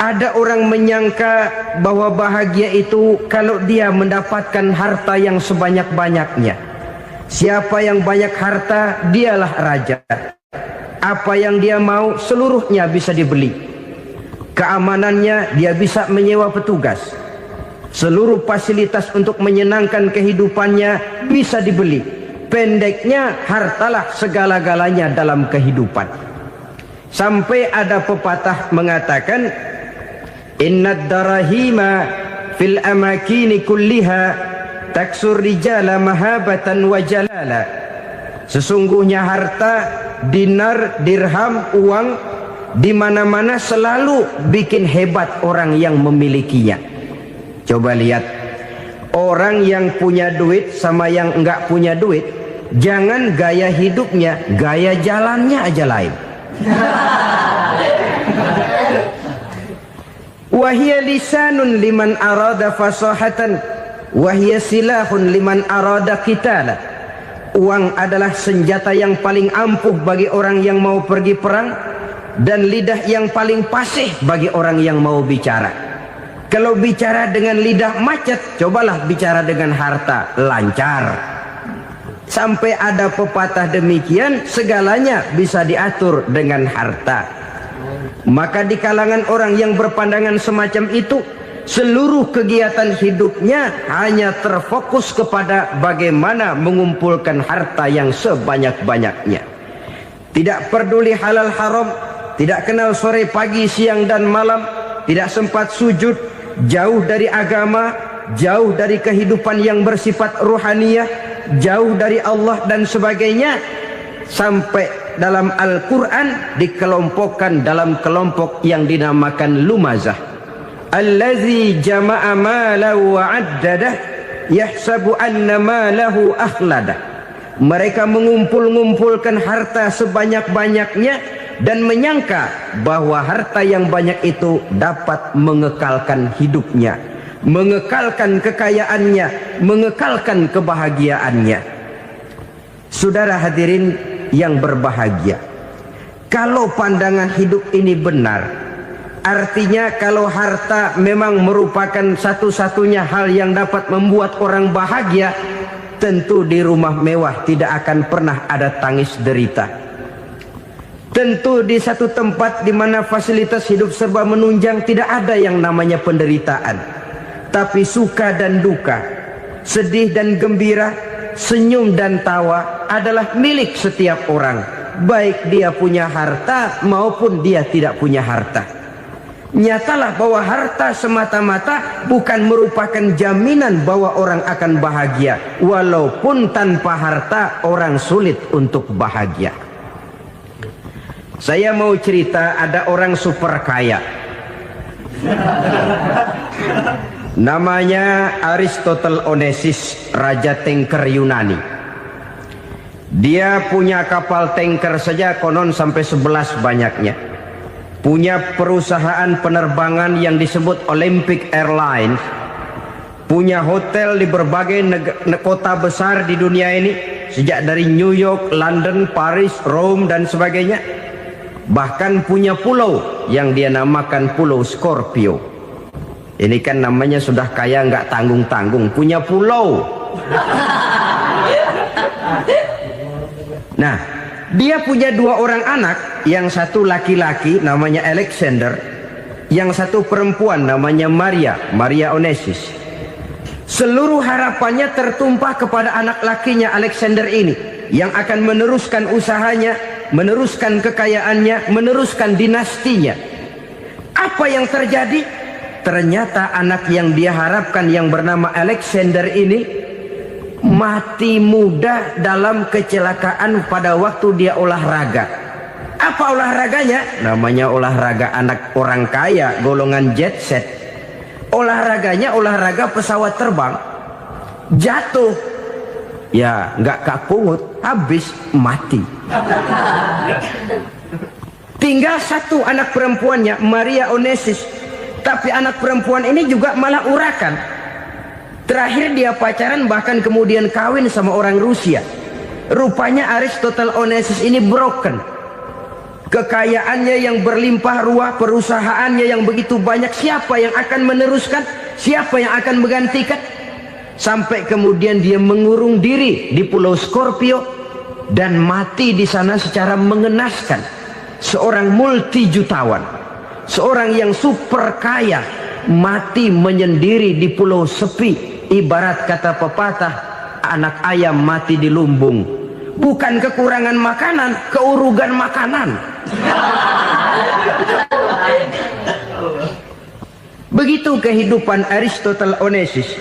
Ada orang menyangka bahwa bahagia itu kalau dia mendapatkan harta yang sebanyak-banyaknya. Siapa yang banyak harta, dialah raja. Apa yang dia mau, seluruhnya bisa dibeli. Keamanannya, dia bisa menyewa petugas. Seluruh fasilitas untuk menyenangkan kehidupannya bisa dibeli. Pendeknya, hartalah segala-galanya dalam kehidupan. Sampai ada pepatah mengatakan, Innad darahima fil amakini kulliha taksur rijala mahabatan wa jalala. Sesungguhnya harta, dinar, dirham, uang di mana-mana selalu bikin hebat orang yang memilikinya. Coba lihat, orang yang punya duit sama yang enggak punya duit, jangan gaya hidupnya, gaya jalannya aja lain. Wahia lisanun liman arada fasahatan, wahia silahun liman arada qitala. Uang adalah senjata yang paling ampuh bagi orang yang mau pergi perang, dan lidah yang paling fasih bagi orang yang mau bicara. Kalau bicara dengan lidah macet, cobalah bicara dengan harta, lancar. Sampai ada pepatah demikian, segalanya bisa diatur dengan harta. Maka di kalangan orang yang berpandangan semacam itu, seluruh kegiatan hidupnya hanya terfokus kepada bagaimana mengumpulkan harta yang sebanyak-banyaknya. Tidak peduli halal haram, tidak kenal sore pagi siang dan malam, tidak sempat sujud, jauh dari agama, jauh dari kehidupan yang bersifat ruhaniyah, jauh dari Allah dan sebagainya. Sampai dalam Al-Quran dikelompokkan dalam kelompok yang dinamakan lumazah. Allazi jama'a malahu wa addadah yahsabu anna malahu akhladah. Mereka mengumpul-ngumpulkan harta sebanyak-banyaknya dan menyangka bahwa harta yang banyak itu dapat mengekalkan hidupnya, mengekalkan kekayaannya, mengekalkan kebahagiaannya. Saudara hadirin yang berbahagia, kalau pandangan hidup ini benar, artinya kalau harta memang merupakan satu-satunya hal yang dapat membuat orang bahagia, tentu di rumah mewah tidak akan pernah ada tangis derita. Tentu di satu tempat di mana fasilitas hidup serba menunjang tidak ada yang namanya penderitaan. Tapi suka dan duka, sedih dan gembira, senyum dan tawa adalah milik setiap orang, baik dia punya harta maupun dia tidak punya harta. Nyatalah bahwa harta semata-mata bukan merupakan jaminan bahwa orang akan bahagia, walaupun tanpa harta orang sulit untuk bahagia. Saya mau cerita, ada orang super kaya, namanya Aristotle Onesimus, raja tanker Yunani. Dia punya kapal tanker saja konon sampai 11 banyaknya. Punya perusahaan penerbangan yang disebut Olympic Airlines. Punya hotel di berbagai kota besar di dunia ini, sejak dari New York, London, Paris, Rome dan sebagainya. Bahkan punya pulau yang dia namakan Pulau Scorpio. Ini kan namanya sudah kaya nggak tanggung-tanggung, punya pulau. Nah, dia punya 2 orang anak, yang satu laki-laki namanya Alexander, yang satu perempuan namanya Maria Onesimus. Seluruh harapannya tertumpah kepada anak lakinya Alexander ini, yang akan meneruskan usahanya, meneruskan kekayaannya, meneruskan dinastinya. Apa yang terjadi? Ternyata anak yang dia harapkan yang bernama Alexander ini mati muda dalam kecelakaan pada waktu dia olahraga. Apa olahraganya? Namanya olahraga anak orang kaya, golongan jet set. Olahraganya olahraga pesawat terbang. Jatuh, ya nggak kapungut, habis mati. Tinggal satu anak perempuannya, Maria Onesimus. Tapi anak perempuan ini juga malah urakan. Terakhir dia pacaran, bahkan kemudian kawin sama orang Rusia. Rupanya Aristotle Onesimus ini broken. kekayaannya yang berlimpah ruah, perusahaannya yang begitu banyak, siapa yang akan meneruskan? Siapa yang akan menggantikan? Sampai kemudian dia mengurung diri di Pulau Scorpio dan mati di sana secara mengenaskan. Seorang multi jutawan, seorang yang super kaya, mati menyendiri di pulau sepi. Ibarat kata pepatah, anak ayam mati di lumbung. Bukan kekurangan makanan, keurugan makanan. Begitu kehidupan Aristotle Onassis.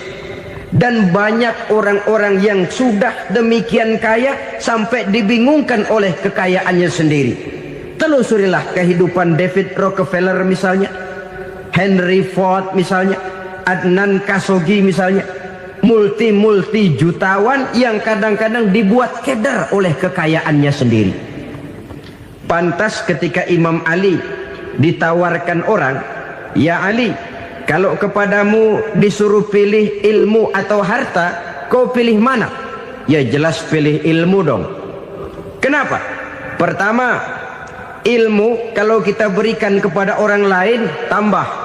Dan banyak orang-orang yang sudah demikian kaya sampai dibingungkan oleh kekayaannya sendiri. Telusurilah kehidupan David Rockefeller misalnya, Henry Ford misalnya, Adnan Khashoggi misalnya. Multi jutawan yang kadang-kadang dibuat keder oleh kekayaannya sendiri. Pantas ketika Imam Ali ditawarkan orang, "Ya Ali, kalau kepadamu disuruh pilih ilmu atau harta, kau pilih mana?" Ya jelas pilih ilmu dong. Kenapa? Pertama, ilmu kalau kita berikan kepada orang lain tambah.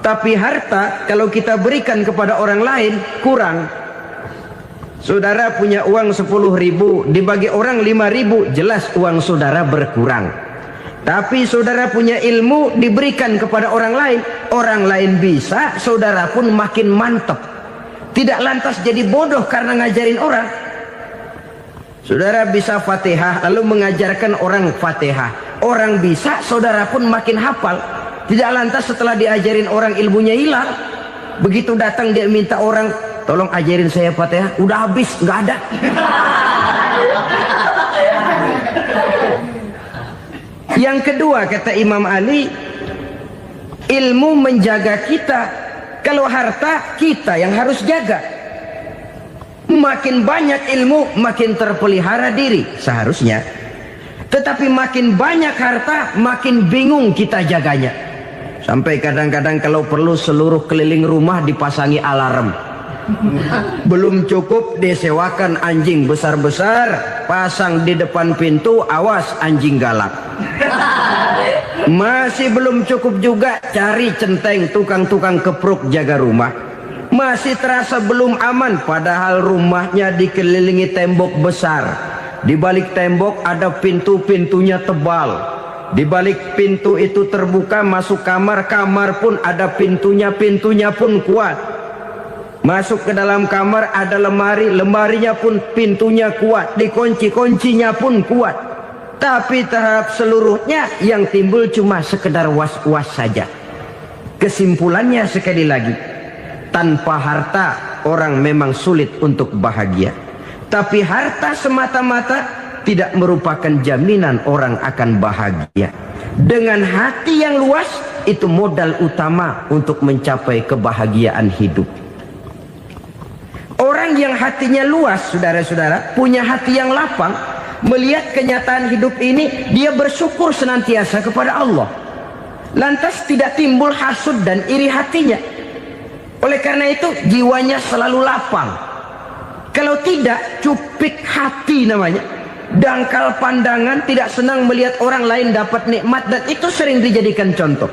Tapi harta kalau kita berikan kepada orang lain kurang. Saudara punya uang 10.000, dibagi orang 5.000, jelas uang saudara berkurang. Tapi saudara punya ilmu diberikan kepada orang lain bisa, saudara pun makin mantap. Tidak lantas jadi bodoh karena ngajarin orang. Saudara bisa Fatihah lalu mengajarkan orang Fatihah. Orang bisa, saudara pun makin hafal. Tidak lantas setelah diajarin orang ilmunya hilang. Begitu datang dia minta orang, "Tolong ajarin saya Fatihah." Udah habis, nggak ada. Yang kedua kata Imam Ali, ilmu menjaga kita. Kalau harta kita yang harus jaga. Makin banyak ilmu makin terpelihara diri seharusnya. Tetapi makin banyak harta makin bingung kita jaganya. Sampai kadang-kadang kalau perlu seluruh keliling rumah dipasangi alarm. Belum cukup disewakan anjing besar-besar, pasang di depan pintu, awas anjing galak. Masih belum cukup juga, cari centeng tukang-tukang kepruk jaga rumah. Masih terasa belum aman, padahal rumahnya dikelilingi tembok besar. Di balik tembok ada pintu-pintunya tebal. Di balik pintu itu terbuka masuk kamar, kamar pun ada pintunya, pintunya pun kuat. Masuk ke dalam kamar ada lemari, lemarinya pun pintunya kuat, dikunci, kuncinya pun kuat. Tapi terhadap seluruhnya yang timbul cuma sekedar was-was saja. Kesimpulannya sekali lagi, tanpa harta orang memang sulit untuk bahagia. Tapi harta semata-mata tidak merupakan jaminan orang akan bahagia. Dengan hati yang luas, itu modal utama untuk mencapai kebahagiaan hidup. Orang yang hatinya luas, saudara-saudara, punya hati yang lapang, melihat kenyataan hidup ini, dia bersyukur senantiasa kepada Allah. Lantas tidak timbul hasud dan iri hatinya. Oleh karena itu, jiwanya selalu lapang. Kalau tidak, cupik hati namanya. Dangkal pandangan, tidak senang melihat orang lain dapat nikmat, dan itu sering dijadikan contoh.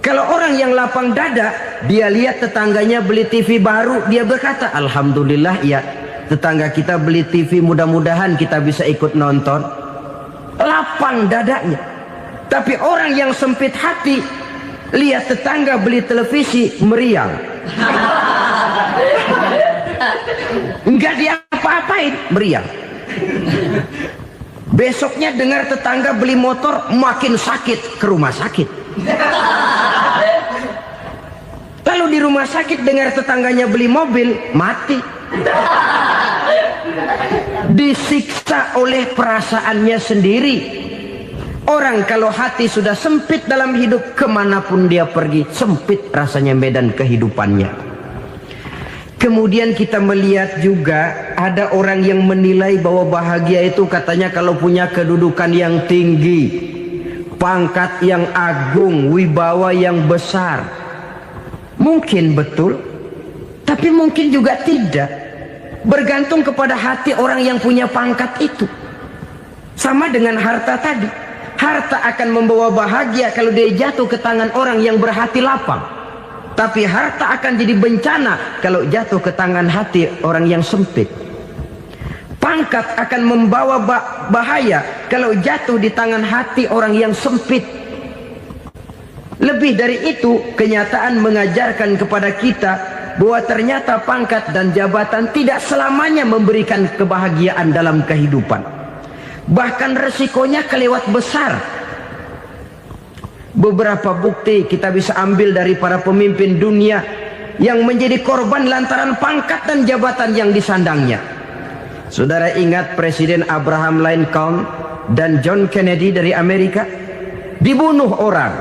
Kalau orang yang lapang dada, dia lihat tetangganya beli TV baru, dia berkata, "Alhamdulillah ya, tetangga kita beli TV, mudah-mudahan kita bisa ikut nonton." Lapang dadanya. Tapi orang yang sempit hati, lihat tetangga beli televisi, meriang. Enggak diapa-apain, meriang. Besoknya dengar tetangga beli motor, makin sakit, ke rumah sakit. Lalu di rumah sakit dengar tetangganya beli mobil, mati. Disiksa oleh perasaannya sendiri. Orang kalau hati sudah sempit dalam hidup, kemanapun dia pergi, sempit rasanya medan kehidupannya. Kemudian kita melihat juga ada orang yang menilai bahwa bahagia itu katanya kalau punya kedudukan yang tinggi, pangkat yang agung, wibawa yang besar. Mungkin betul, tapi mungkin juga tidak. Bergantung kepada hati orang yang punya pangkat itu. Sama dengan harta tadi. Harta akan membawa bahagia kalau dia jatuh ke tangan orang yang berhati lapang. Tapi harta akan jadi bencana kalau jatuh ke tangan hati orang yang sempit. Pangkat akan membawa bahaya kalau jatuh di tangan hati orang yang sempit. Lebih dari itu, kenyataan mengajarkan kepada kita bahwa ternyata pangkat dan jabatan tidak selamanya memberikan kebahagiaan dalam kehidupan. Bahkan resikonya kelewat besar. Beberapa bukti kita bisa ambil dari para pemimpin dunia yang menjadi korban lantaran pangkat dan jabatan yang disandangnya. Saudara ingat Presiden Abraham Lincoln dan John Kennedy dari Amerika? Dibunuh orang.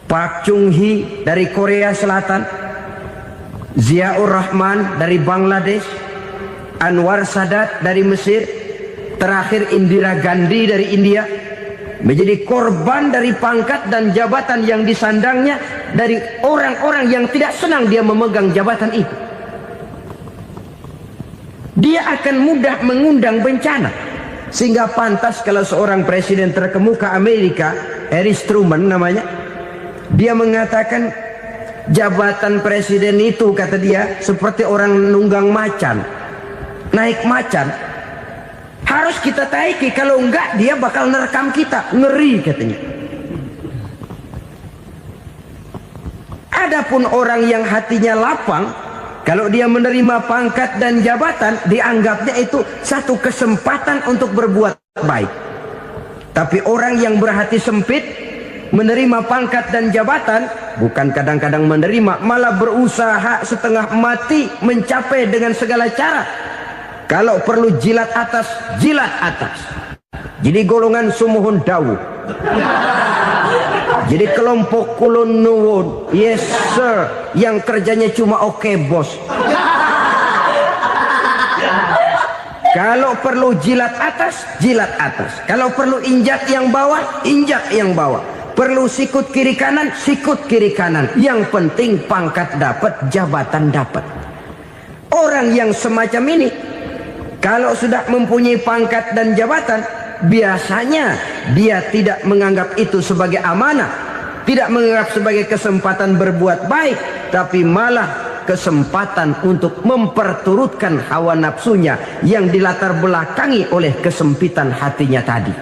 Park Chung-hee dari Korea Selatan, Ziaur Rahman dari Bangladesh, Anwar Sadat dari Mesir, terakhir Indira Gandhi dari India, menjadi korban dari pangkat dan jabatan yang disandangnya dari orang-orang yang tidak senang dia memegang jabatan itu. Dia akan mudah mengundang bencana. Sehingga pantas kalau seorang presiden terkemuka Amerika, Harry Truman namanya, dia mengatakan jabatan presiden itu, kata dia, seperti orang nunggang macan, naik macan. Harus kita taiki, kalau enggak dia bakal nerekam kita. Ngeri katanya. Adapun orang yang hatinya lapang, kalau dia menerima pangkat dan jabatan, dianggapnya itu satu kesempatan untuk berbuat baik. Tapi orang yang berhati sempit, menerima pangkat dan jabatan, bukan kadang-kadang menerima, malah berusaha setengah mati mencapai dengan segala cara. Kalau perlu jilat atas, jilat atas. Jadi golongan sumuhun dawu. Jadi kelompok kulon nuwun, yes sir, yang kerjanya cuma oke bos. Kalau perlu jilat atas, jilat atas. Kalau perlu injak yang bawah, injak yang bawah. Perlu sikut kiri kanan, sikut kiri kanan. Yang penting pangkat dapat, jabatan dapat. Orang yang semacam ini, kalau sudah mempunyai pangkat dan jabatan, biasanya dia tidak menganggap itu sebagai amanah, tidak menganggap sebagai kesempatan berbuat baik, tapi malah kesempatan untuk memperturutkan hawa nafsunya yang dilatar belakangi oleh kesempitan hatinya tadi.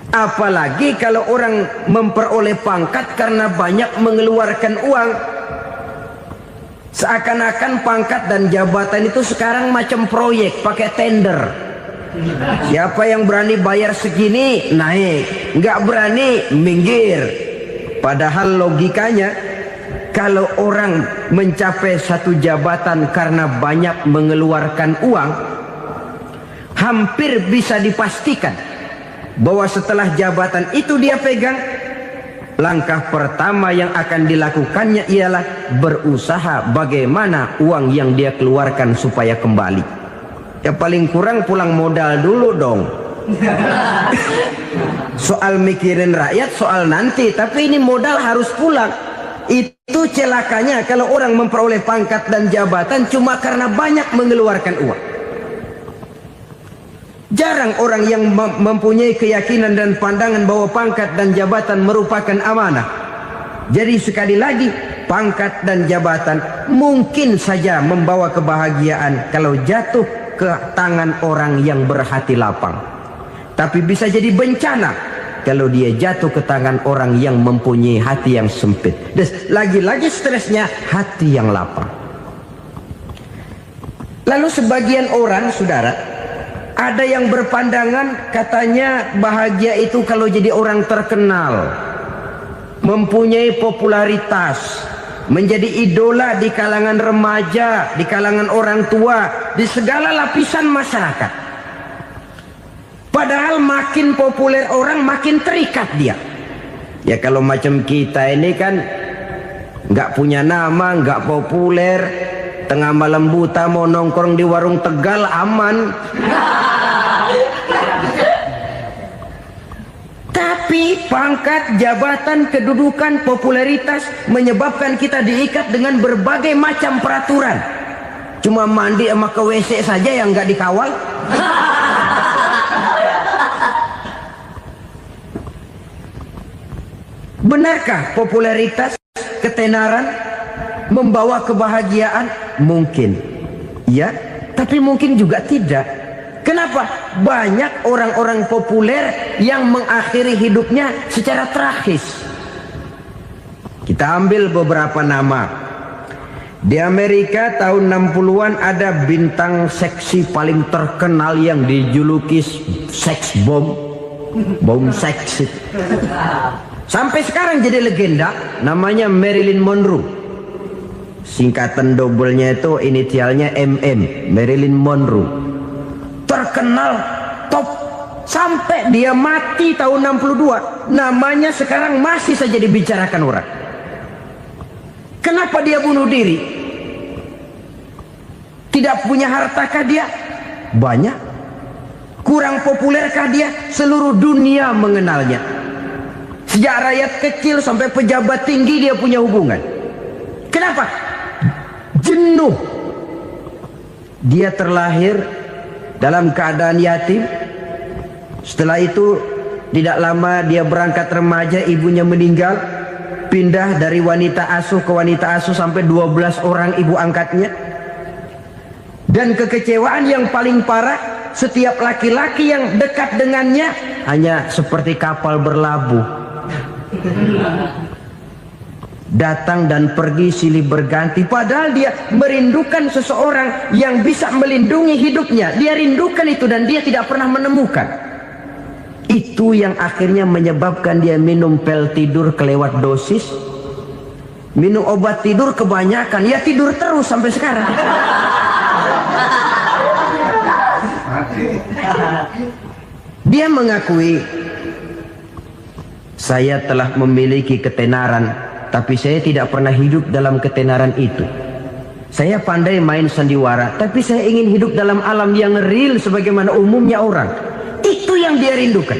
Apalagi kalau orang memperoleh pangkat karena banyak mengeluarkan uang. Seakan-akan pangkat dan jabatan itu sekarang macam proyek, pakai tender. Siapa yang berani bayar segini, naik. Nggak berani, minggir. Padahal logikanya, kalau orang mencapai satu jabatan karena banyak mengeluarkan uang, hampir bisa dipastikan bahwa setelah jabatan itu dia pegang, langkah pertama yang akan dilakukannya ialah berusaha bagaimana uang yang dia keluarkan supaya kembali. Ya paling kurang pulang modal dulu dong. Soal mikirin rakyat soal nanti, tapi ini modal harus pulang. Itu celakanya kalau orang memperoleh pangkat dan jabatan cuma karena banyak mengeluarkan uang. Jarang orang yang mempunyai keyakinan dan pandangan bahwa pangkat dan jabatan merupakan amanah. Jadi sekali lagi, pangkat dan jabatan mungkin saja membawa kebahagiaan kalau jatuh ke tangan orang yang berhati lapang. Tapi bisa jadi bencana kalau dia jatuh ke tangan orang yang mempunyai hati yang sempit. Dan lagi-lagi stresnya hati yang lapang. Lalu sebagian orang, saudara, ada yang berpandangan katanya bahagia itu kalau jadi orang terkenal, mempunyai popularitas, menjadi idola di kalangan remaja, di kalangan orang tua, di segala lapisan masyarakat. Padahal makin populer orang, makin terikat dia. Ya kalau macam kita ini kan nggak punya nama, nggak populer, tengah malam buta mau nongkrong di warung Tegal aman. Tapi pangkat, jabatan, kedudukan, popularitas menyebabkan kita diikat dengan berbagai macam peraturan. Cuma mandi sama ke WC saja yang nggak dikawal. Benarkah popularitas, ketenaran membawa kebahagiaan? Mungkin, ya, tapi mungkin juga tidak. Kenapa? Banyak orang-orang populer yang mengakhiri hidupnya secara tragis. Kita ambil beberapa nama. Di Amerika tahun 60-an ada bintang seksi paling terkenal yang dijuluki seks bom. Bom seks. Sampai sekarang jadi legenda, namanya Marilyn Monroe. Singkatan doublenya itu inisialnya MM, Marilyn Monroe. Terkenal, top, sampai dia mati tahun 62. Namanya sekarang masih saja dibicarakan orang. Kenapa dia bunuh diri? Tidak punya hartakah dia? Banyak. Kurang populerkah dia? Seluruh dunia mengenalnya. Sejak rakyat kecil sampai pejabat tinggi dia punya hubungan. Kenapa? Jenuh. Dia terlahir dalam keadaan yatim. Setelah itu tidak lama dia berangkat remaja, ibunya meninggal. Pindah dari wanita asuh ke wanita asuh sampai 12 orang ibu angkatnya. Dan kekecewaan yang paling parah, setiap laki-laki yang dekat dengannya hanya seperti kapal berlabuh. Datang dan pergi silih berganti. Padahal dia merindukan seseorang yang bisa melindungi hidupnya. Dia rindukan itu dan dia tidak pernah menemukan. Itu yang akhirnya menyebabkan dia minum pil tidur kelewat dosis, minum obat tidur kebanyakan, ya tidur terus sampai sekarang. Dia mengakui, saya telah memiliki ketenaran, tapi saya tidak pernah hidup dalam ketenaran itu. Saya pandai main sandiwara, tapi saya ingin hidup dalam alam yang real sebagaimana umumnya orang. Itu yang dia rindukan.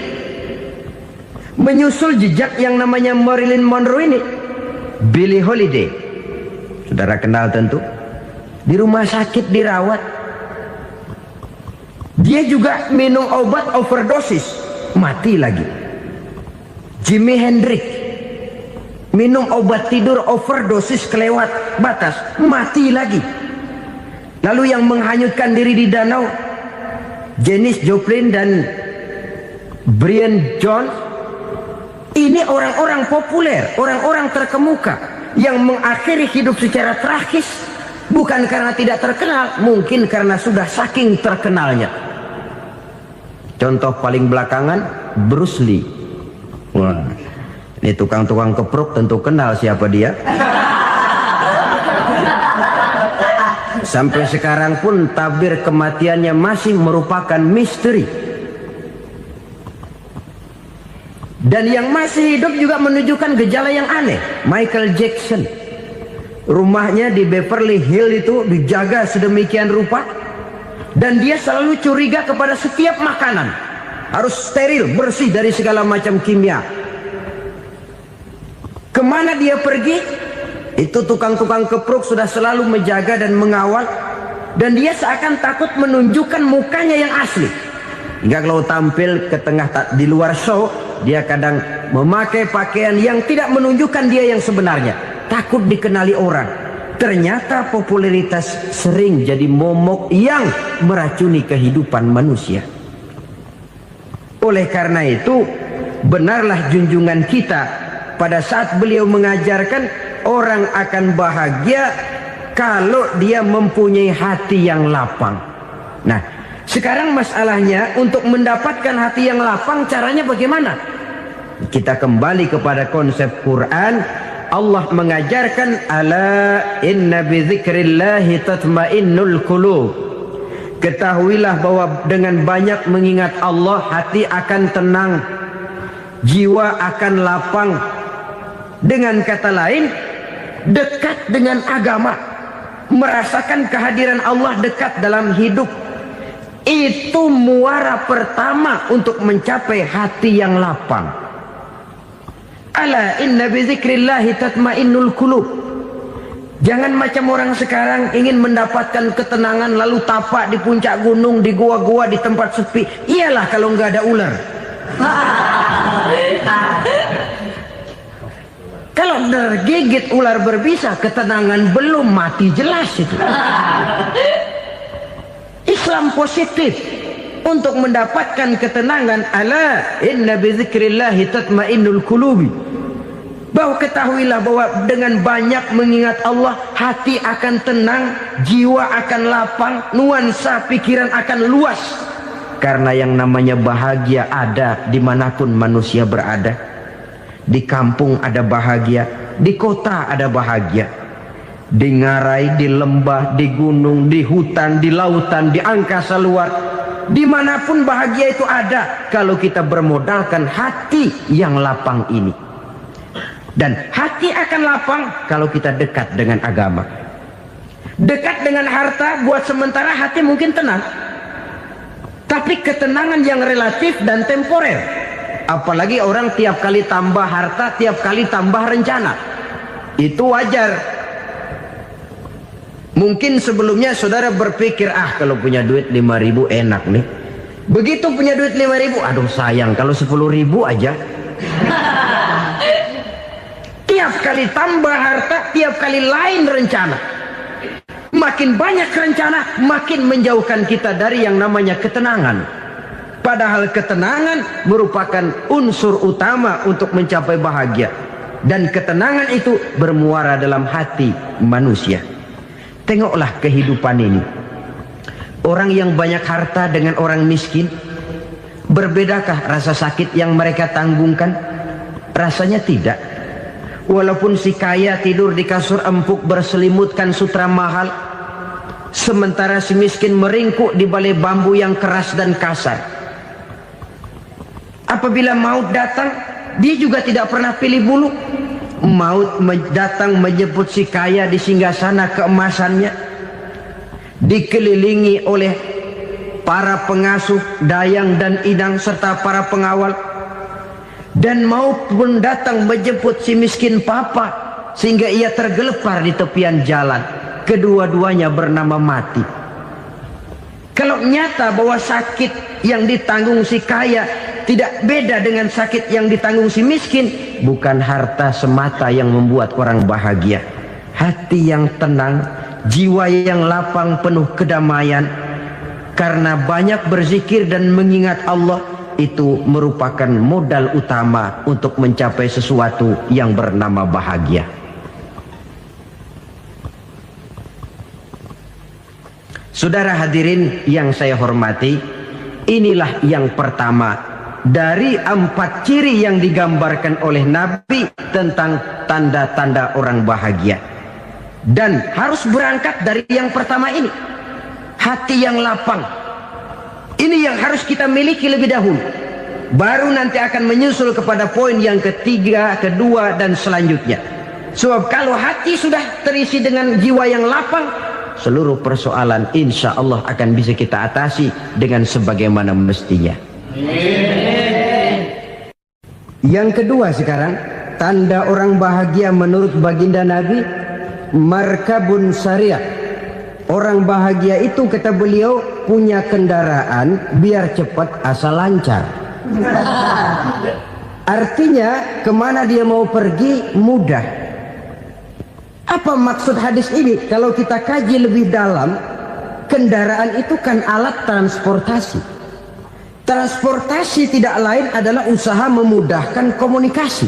Menyusul jejak yang namanya Marilyn Monroe ini, Billie Holiday, saudara kenal tentu, di rumah sakit dirawat. Dia juga minum obat overdosis, mati lagi. Jimi Hendrix minum obat tidur overdosis kelewat batas, mati lagi. Lalu yang menghanyutkan diri di danau, Janis Joplin dan Brian Jones. Ini orang-orang populer, orang-orang terkemuka yang mengakhiri hidup secara tragis, bukan karena tidak terkenal, mungkin karena sudah saking terkenalnya. Contoh paling belakangan, Bruce Lee. Wah, ini tukang-tukang kepruk tentu kenal siapa dia. Sampai sekarang pun tabir kematiannya masih merupakan misteri. Dan yang masih hidup juga menunjukkan gejala yang aneh. Michael Jackson, rumahnya di Beverly Hills itu dijaga sedemikian rupa, dan dia selalu curiga kepada setiap makanan harus steril, bersih dari segala macam kimia. Kemana dia pergi, itu tukang-tukang kepruk sudah selalu menjaga dan mengawal, dan dia seakan takut menunjukkan mukanya yang asli. Hingga kalau tampil ke tengah di luar show, dia kadang memakai pakaian yang tidak menunjukkan dia yang sebenarnya, takut dikenali orang. Ternyata popularitas sering jadi momok yang meracuni kehidupan manusia. Oleh karena itu, benarlah junjungan kita pada saat beliau mengajarkan orang akan bahagia kalau dia mempunyai hati yang lapang. Nah, sekarang masalahnya untuk mendapatkan hati yang lapang, caranya bagaimana? Kita kembali kepada konsep Quran. Allah mengajarkan, ala inna bidzikrillahi tatmainnul qulub. Ketahuilah bahwa dengan banyak mengingat Allah, hati akan tenang, jiwa akan lapang. Dengan kata lain, dekat dengan agama, merasakan kehadiran Allah dekat dalam hidup. Itu muara pertama untuk mencapai hati yang lapang. Ala inna bizikrillahi tatmainnul qulub. Jangan macam orang sekarang ingin mendapatkan ketenangan lalu tapak di puncak gunung, di gua-gua, di tempat sepi. Iyalah kalau nggak ada ular. Kalau tergigit ular berbisa, ketenangan belum, mati jelas itu. Islam positif untuk mendapatkan ketenangan. Ala inna bizikrillahi tatmainnul qulubi. Bahwa ketahuilah bahwa dengan banyak mengingat Allah, hati akan tenang, jiwa akan lapang, nuansa pikiran akan luas. Karena yang namanya bahagia ada dimanapun manusia berada. Di kampung ada bahagia, di kota ada bahagia, di ngarai, di lembah, di gunung, di hutan, di lautan, di angkasa luar, dimanapun bahagia itu ada kalau kita bermodalkan hati yang lapang ini. Dan hati akan lapang kalau kita dekat dengan agama. Dekat dengan harta buat sementara hati mungkin tenang, tapi ketenangan yang relatif dan temporer. Apalagi orang tiap kali tambah harta, tiap kali tambah rencana. Itu wajar. Mungkin sebelumnya saudara berpikir, kalau punya duit 5.000 enak nih. Begitu punya duit 5.000, aduh sayang kalau 10.000 aja. Tiap kali tambah harta, tiap kali lain rencana. Makin banyak rencana, makin menjauhkan kita dari yang namanya ketenangan. Padahal ketenangan merupakan unsur utama untuk mencapai bahagia. Dan ketenangan itu bermuara dalam hati manusia. Tengoklah kehidupan ini. Orang yang banyak harta dengan orang miskin, berbedakah rasa sakit yang mereka tanggungkan? Rasanya tidak. Walaupun si kaya tidur di kasur empuk berselimutkan sutra mahal, sementara si miskin meringkuk di balai bambu yang keras dan kasar. Apabila maut datang, dia juga tidak pernah pilih bulu. Maut datang menjemput si kaya di singgasana keemasannya, dikelilingi oleh para pengasuh, dayang dan inang serta para pengawal. Dan maut pun datang menjemput si miskin papa, sehingga ia tergelepar di tepian jalan. Kedua-duanya bernama mati. Kalau nyata bahwa sakit yang ditanggung si kaya tidak beda dengan sakit yang ditanggung si miskin, bukan harta semata yang membuat orang bahagia. Hati yang tenang, jiwa yang lapang penuh kedamaian, karena banyak berzikir dan mengingat Allah, itu merupakan modal utama untuk mencapai sesuatu yang bernama bahagia. Saudara hadirin yang saya hormati, inilah yang pertama dari 4 ciri yang digambarkan oleh Nabi tentang tanda-tanda orang bahagia. Dan harus berangkat dari yang pertama ini, hati yang lapang. Ini yang harus kita miliki lebih dahulu. Baru nanti akan menyusul kepada poin yang ketiga, kedua, dan selanjutnya. Sebab kalau hati sudah terisi dengan jiwa yang lapang, seluruh persoalan insya Allah akan bisa kita atasi dengan sebagaimana mestinya. Yang kedua sekarang, tanda orang bahagia menurut baginda Nabi, markabun syariah. Orang bahagia itu, kata beliau, punya kendaraan biar cepat asal lancar. Artinya kemana dia mau pergi mudah. Apa maksud hadis ini? Kalau kita kaji lebih dalam, kendaraan itu kan alat transportasi. Transportasi tidak lain adalah usaha memudahkan komunikasi.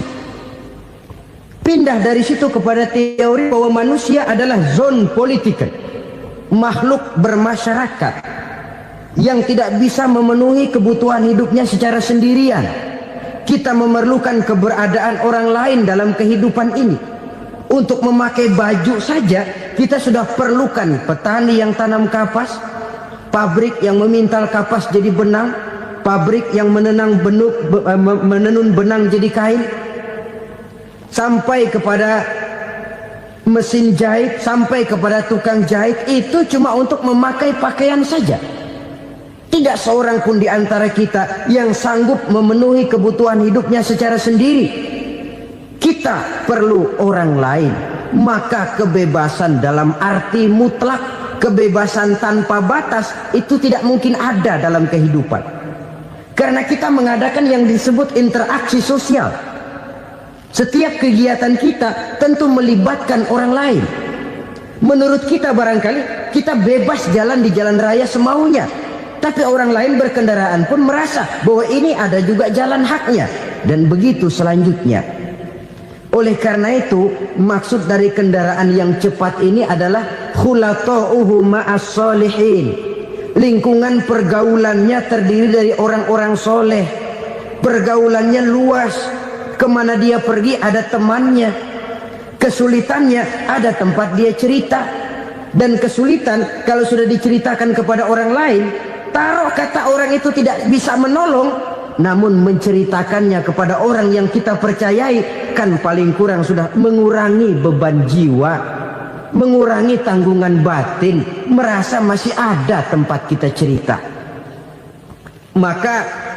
Pindah dari situ kepada teori bahwa manusia adalah zon political, makhluk bermasyarakat yang tidak bisa memenuhi kebutuhan hidupnya secara sendirian. Kita memerlukan keberadaan orang lain dalam kehidupan ini. Untuk memakai baju saja kita sudah perlukan petani yang tanam kapas, pabrik yang memintal kapas jadi benang, pabrik yang menenun benang jadi kain, sampai kepada mesin jahit, sampai kepada tukang jahit. Itu cuma untuk memakai pakaian saja. Tidak seorang pun di antara kita yang sanggup memenuhi kebutuhan hidupnya secara sendiri. Kita perlu orang lain. Maka kebebasan dalam arti mutlak, kebebasan tanpa batas, itu tidak mungkin ada dalam kehidupan. Karena kita mengadakan yang disebut interaksi sosial. Setiap kegiatan kita tentu melibatkan orang lain. Menurut kita barangkali kita bebas jalan di jalan raya semaunya, tapi orang lain berkendaraan pun merasa bahwa ini ada juga jalan haknya, dan begitu selanjutnya. Oleh karena itu, maksud dari kendaraan yang cepat ini adalah khulata'uhu ma'as solihin. Lingkungan pergaulannya terdiri dari orang-orang soleh. Pergaulannya luas. Kemana dia pergi ada temannya. Kesulitannya ada tempat dia cerita. Dan kesulitan kalau sudah diceritakan kepada orang lain, taruh kata orang itu tidak bisa menolong, namun menceritakannya kepada orang yang kita percayai, kan paling kurang sudah mengurangi beban jiwa, mengurangi tanggungan batin, merasa masih ada tempat kita cerita. Maka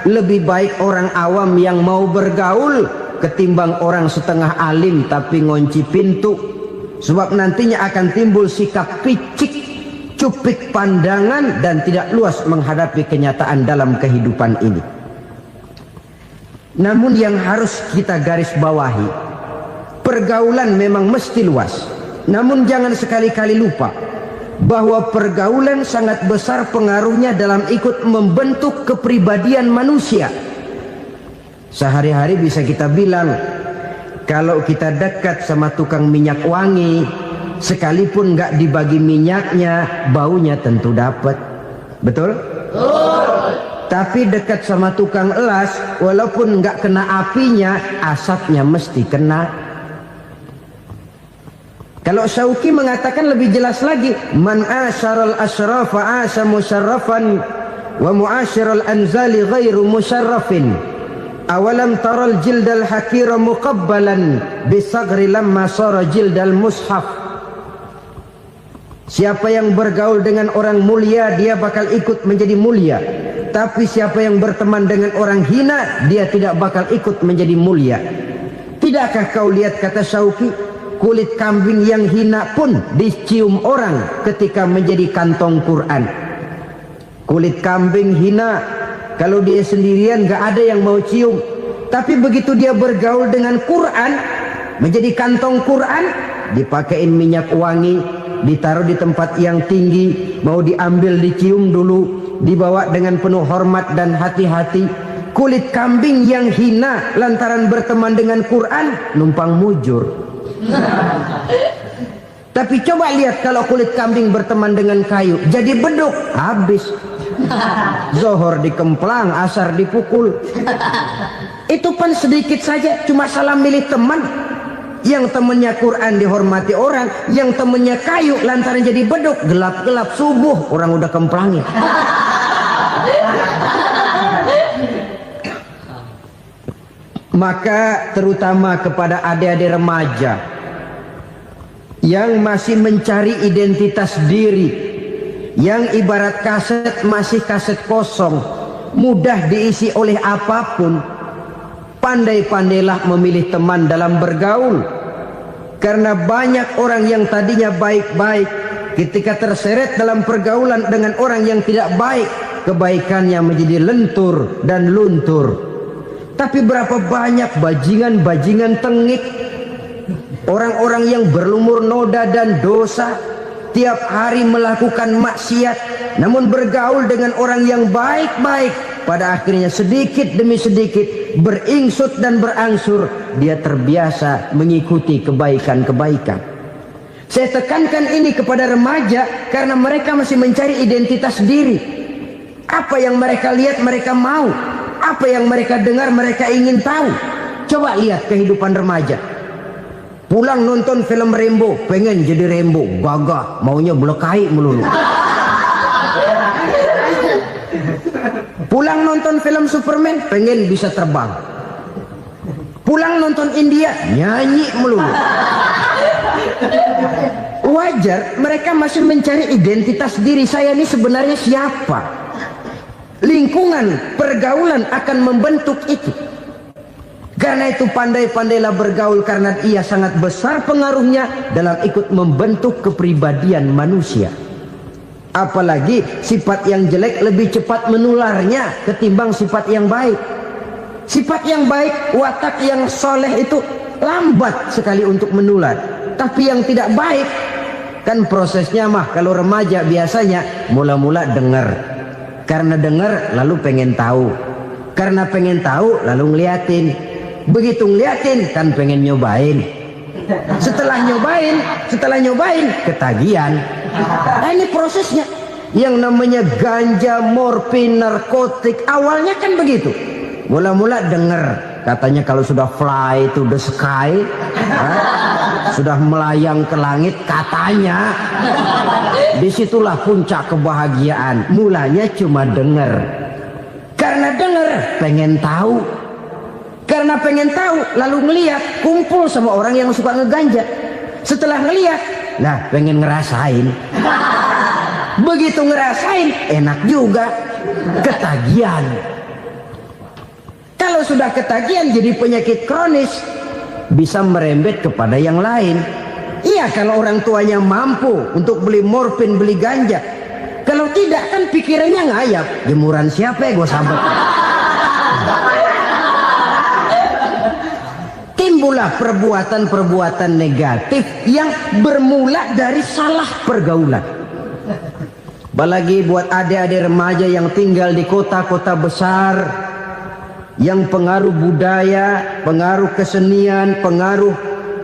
lebih baik orang awam yang mau bergaul ketimbang orang setengah alim tapi ngunci pintu. Sebab nantinya akan timbul sikap picik, cupik pandangan, dan tidak luas menghadapi kenyataan dalam kehidupan ini. Namun yang harus kita garis bawahi, pergaulan memang mesti luas. Namun jangan sekali-kali lupa bahwa pergaulan sangat besar pengaruhnya dalam ikut membentuk kepribadian manusia. Sehari-hari bisa kita bilang, kalau kita dekat sama tukang minyak wangi, sekalipun nggak dibagi minyaknya, baunya tentu dapat. Betul? Tapi dekat sama tukang elas, walaupun nggak kena apinya, asapnya mesti kena. Kalau Syauqi mengatakan lebih jelas lagi, man asyaral asrafa asa musyarrafan wa muasyiral anzali ghairu musyarrafin. Awalam taral jildal hakira muqabbalan bisagri lamma sara jildal mushaf. Siapa yang bergaul dengan orang mulia, dia bakal ikut menjadi mulia. Tapi siapa yang berteman dengan orang hina, dia tidak bakal ikut menjadi mulia. Tidakkah kau lihat, kata Syauqi, kulit kambing yang hina pun dicium orang ketika menjadi kantong Quran. Kulit kambing hina, kalau dia sendirian gak ada yang mau cium. Tapi begitu dia bergaul dengan Quran, menjadi kantong Quran, dipakein minyak wangi, ditaruh di tempat yang tinggi, mau diambil dicium dulu, dibawa dengan penuh hormat dan hati-hati. Kulit kambing yang hina lantaran berteman dengan Quran, numpang mujur. Tapi coba lihat kalau kulit kambing berteman dengan kayu, jadi beduk, habis. Zohor dikemplang, asar dipukul. Itu pun sedikit saja, cuma salah milih teman. Yang temennya Quran dihormati orang, yang temennya kayu lantaran jadi beduk, gelap-gelap subuh orang udah kemplangin. Maka terutama kepada adik-adik remaja yang masih mencari identitas diri, yang ibarat kaset masih kaset kosong, mudah diisi oleh apapun, pandai-pandailah memilih teman dalam bergaul. Karena banyak orang yang tadinya baik-baik, ketika terseret dalam pergaulan dengan orang yang tidak baik, kebaikannya menjadi lentur dan luntur. Tapi berapa banyak bajingan-bajingan tengik, orang-orang yang berlumur noda dan dosa, tiap hari melakukan maksiat, namun bergaul dengan orang yang baik-baik, pada akhirnya sedikit demi sedikit beringsut dan berangsur dia terbiasa mengikuti kebaikan-kebaikan. Saya tekankan ini kepada remaja karena mereka masih mencari identitas diri. Apa yang mereka lihat mereka mau, apa yang mereka dengar mereka ingin tahu. Coba lihat kehidupan remaja. Pulang nonton film Rambo, pengen jadi Rambo, gagah, maunya belekai melulu. Pulang nonton film Superman, pengen bisa terbang. Pulang nonton India, nyanyi melulu. Wajar, mereka masih mencari identitas diri. Saya ini sebenarnya siapa? Lingkungan, pergaulan akan membentuk itu. Karena itu pandai-pandailah bergaul, karena ia sangat besar pengaruhnya dalam ikut membentuk kepribadian manusia. Apalagi sifat yang jelek lebih cepat menularnya ketimbang sifat yang baik. Sifat yang baik, watak yang soleh itu lambat sekali untuk menular. Tapi yang tidak baik kan prosesnya mah kalau remaja biasanya mula-mula dengar. Karena dengar lalu pengen tahu. Karena pengen tahu lalu ngeliatin. Begitu ngeliatin kan pengen nyobain. Setelah nyobain ketagihan. Nah ini prosesnya. Yang namanya ganja, morfin, narkotik awalnya kan begitu. Mula-mula dengar katanya kalau sudah fly to the sky, sudah melayang ke langit katanya, disitulah puncak kebahagiaan. Mulanya cuma dengar. Karena dengar pengen tahu. Karena pengen tahu lalu ngeliat, kumpul sama orang yang suka ngeganja. Setelah ngeliat, nah pengen ngerasain. Begitu ngerasain enak juga, ketagihan. Kalau sudah ketagihan jadi penyakit kronis, bisa merembet kepada yang lain. Iya kalau orang tuanya mampu untuk beli morfin, beli ganja. Kalau tidak kan pikirannya ngayap, jemuran siapa ya gue sahabat. Timbullah perbuatan-perbuatan negatif yang bermula dari salah pergaulan. Apalagi buat adik-adik remaja yang tinggal di kota-kota besar, yang pengaruh budaya, pengaruh kesenian, pengaruh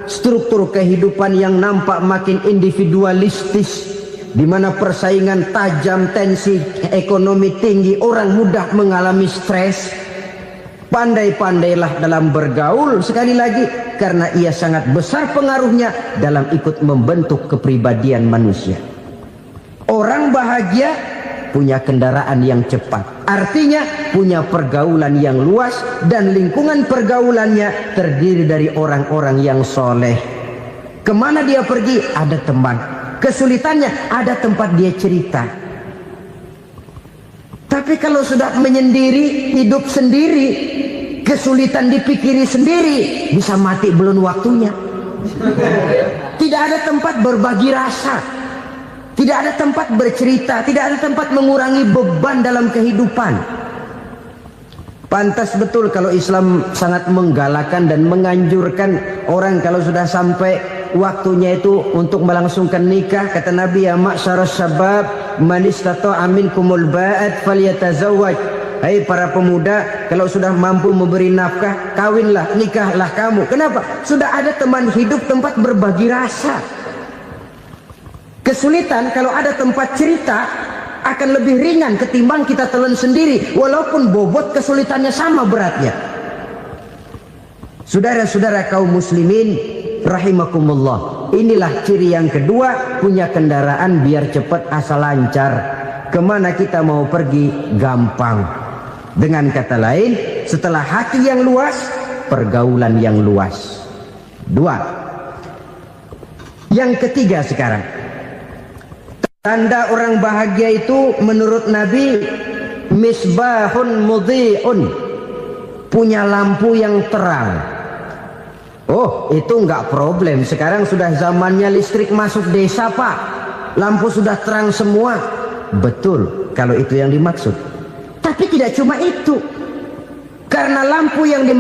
struktur kehidupan yang nampak makin individualistis, di mana persaingan tajam, tensi ekonomi tinggi, orang mudah mengalami stres. Pandai-pandailah dalam bergaul, sekali lagi karena ia sangat besar pengaruhnya dalam ikut membentuk kepribadian manusia. Orang bahagia punya kendaraan yang cepat, artinya punya pergaulan yang luas, dan lingkungan pergaulannya terdiri dari orang-orang yang soleh. Kemana dia pergi ada teman, kesulitannya ada tempat dia cerita. Tapi kalau sudah menyendiri, hidup sendiri, kesulitan dipikiri sendiri, bisa mati belum waktunya. Tidak ada tempat berbagi rasa, tidak ada tempat bercerita, tidak ada tempat mengurangi beban dalam kehidupan. Pantas betul kalau Islam sangat menggalakkan dan menganjurkan orang kalau sudah sampai waktunya itu untuk melangsungkan nikah. Kata Nabi, ya ma'syaras syabab man istata'a minkumul ba'at falyatazawwaj. Hai para pemuda, kalau sudah mampu memberi nafkah, kawinlah, nikahlah kamu. Kenapa? Sudah ada teman hidup, tempat berbagi rasa. Kesulitan kalau ada tempat cerita akan lebih ringan ketimbang kita telan sendiri, walaupun bobot kesulitannya sama beratnya. Saudara-saudara kaum muslimin rahimakumullah, inilah ciri yang kedua, punya kendaraan biar cepat asal lancar. Kemana kita mau pergi gampang. Dengan kata lain, setelah hati yang luas, pergaulan yang luas. Dua. Yang ketiga sekarang, tanda orang bahagia itu menurut Nabi, misbahun mudhi'un, punya lampu yang terang. Oh, itu enggak problem. Sekarang sudah zamannya listrik masuk desa, Pak. Lampu sudah terang semua. Betul, kalau itu yang dimaksud. Tapi tidak cuma itu. Karena lampu yang dimaksud